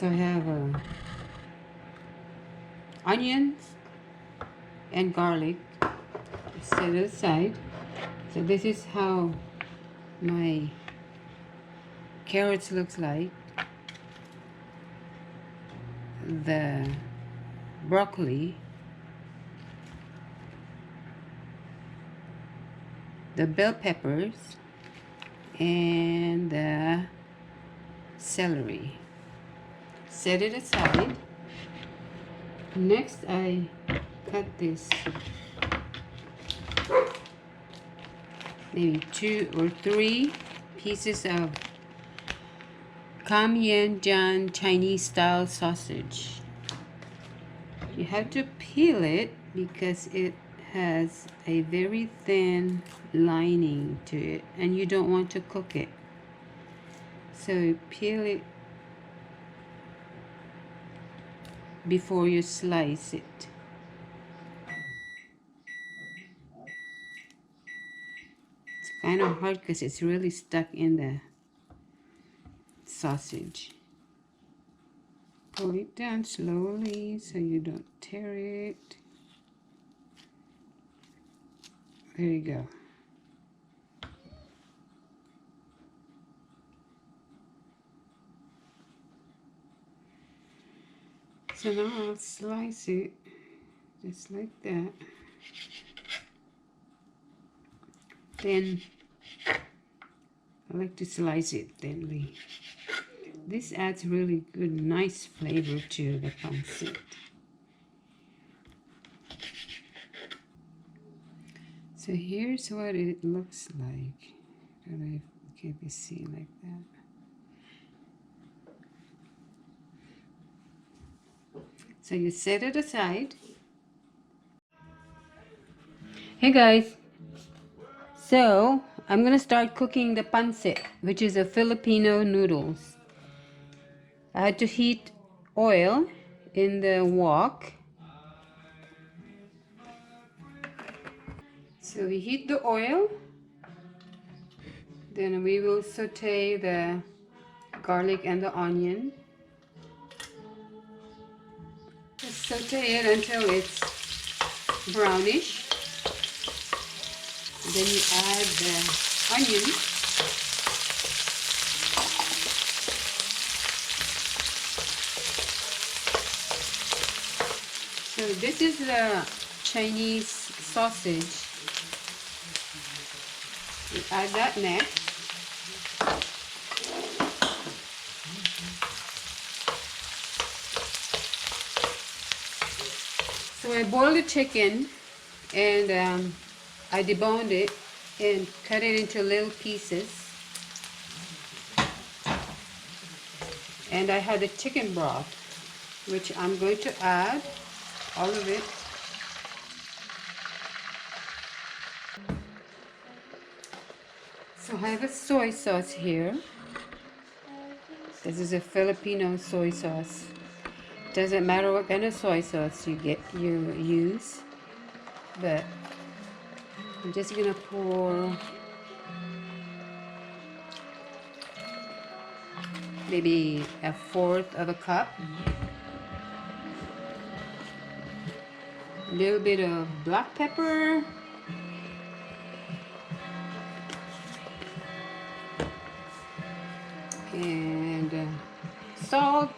So I have onions and garlic set aside. So this is how my carrots looks like. The broccoli, the bell peppers, and the celery. Set it aside. Next, I cut this maybe 2 or 3 pieces of Kamyanjan Chinese style sausage. You have to peel it because it has a very thin lining to it and you don't want to cook it. So peel it before you slice it. It's kind of hard because it's really stuck in the sausage. Pull it down slowly so you don't tear it. There you go. So now I'll slice it just like that. Then I like to slice it thinly. This adds really good, nice flavor to the pancit. So here's what it looks like. I don't know if it can be seen like that. So you set it aside. Hey guys, so I'm gonna start cooking the pancit, which is a Filipino noodles. I had to heat oil in the wok. So we heat the oil, then we will saute the garlic and the onion. Just saute it until it's brownish. Then you add the onion. So this is the Chinese sausage. You add that next. So I boiled the chicken and I deboned it and cut it into little pieces. And I had the chicken broth, which I'm going to add all of it. So I have a soy sauce here. This is a Filipino soy sauce. Doesn't matter what kind of soy sauce you use, but I'm just gonna pour maybe 1/4 of a cup. A little bit of black pepper. And salt.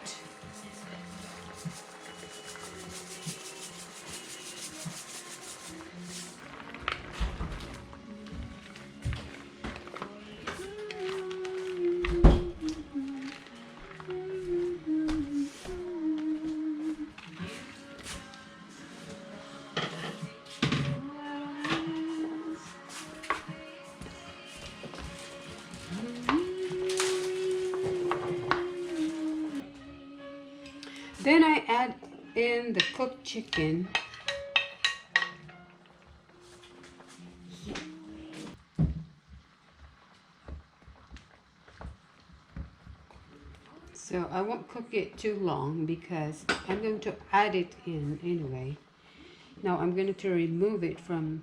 Then I add in the cooked chicken. So I won't cook it too long because I'm going to add it in anyway. Now I'm going to remove it from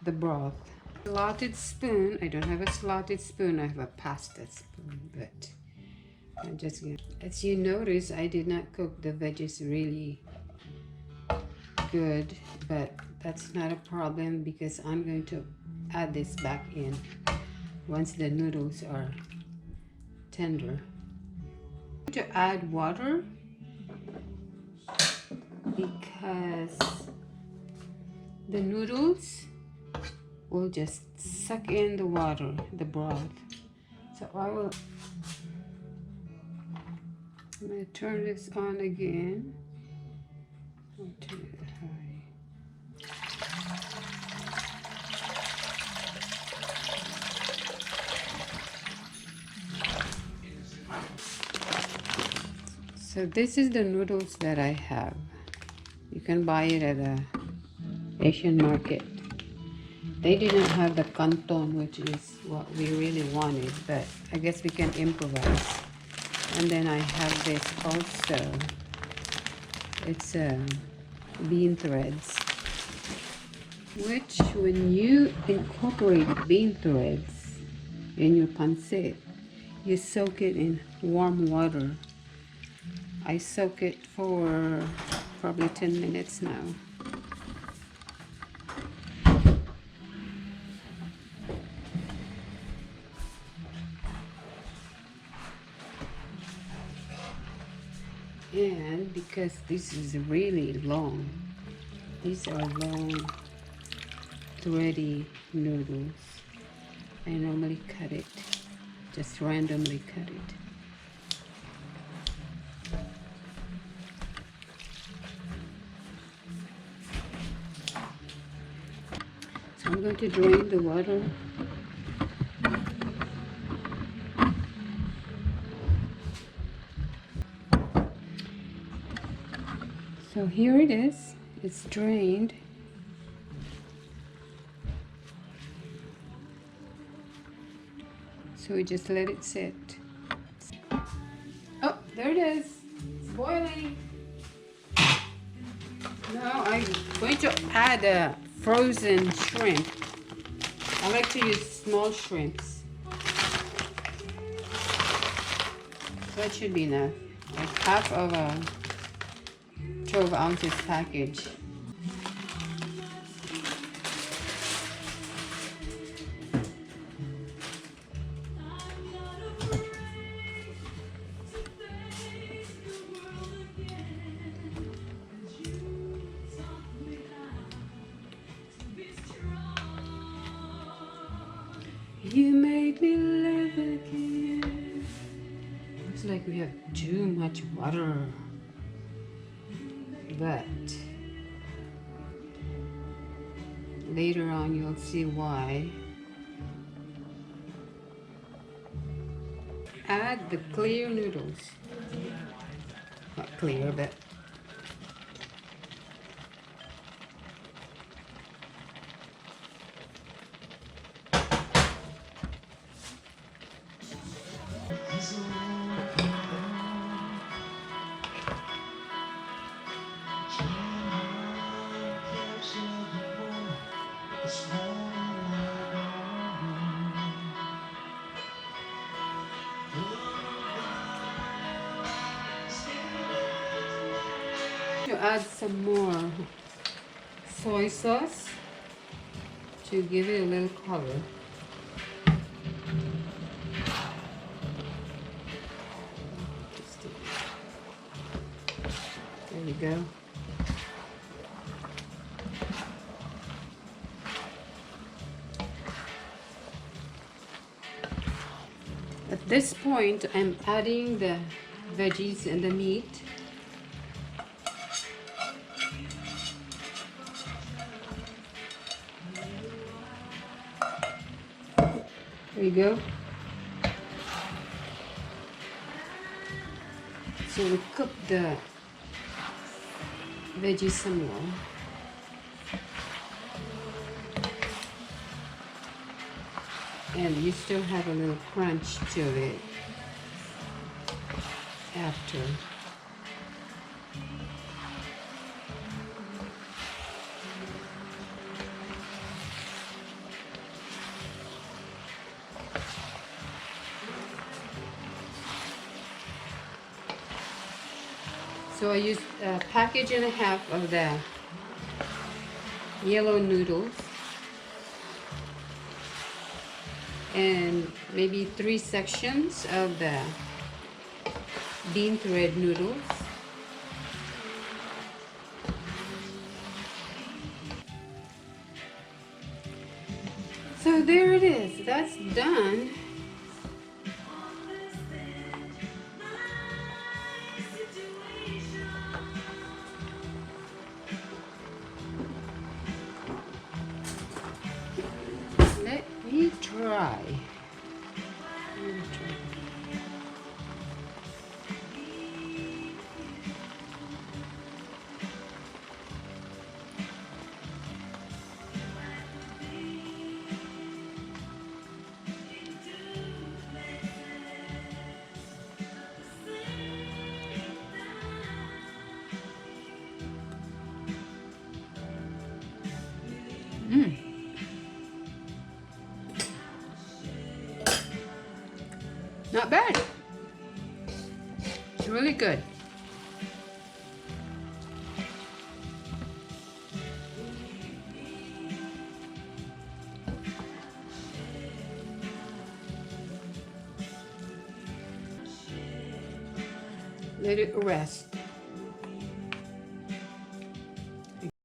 the broth. Slotted spoon. I don't have a slotted spoon. I have a pasta spoon, but As you notice, I did not cook the veggies really good, but that's not a problem because I'm going to add this back in once the noodles are tender. To add water because the noodles will just suck in the water, the broth. So I'm going to turn this on again. I'll turn it high. So this is the noodles that I have. You can buy it at a Asian market. They didn't have the canton, which is what we really wanted, but I guess we can improvise. And then I have this also. It's bean threads, which when you incorporate bean threads in your pancit, you soak it in warm water. I soak it for probably 10 minutes now. And because this is really long, these are long, thready noodles, I normally cut it, just randomly cut it. So I'm going to drain the water. So here it is, it's drained. So we just let it sit. Oh, there it is, it's boiling. Now I'm going to add a frozen shrimp. I like to use small shrimps. That should be enough, like half of a 12 ounces package. You made me live again. Looks like we have too much water. But later on you'll see why. Add the clear noodles. Not clear, but to add some more soy sauce to give it a little color. There we go. At this point, I'm adding the veggies and the meat. There you go. So we cook the veggies some more. And you still have a little crunch to it after. So I used a package and a half of the yellow noodles and maybe 3 sections of the bean thread noodles. So there it is. That's done. Let me try. Not bad. It's really good. Let it rest.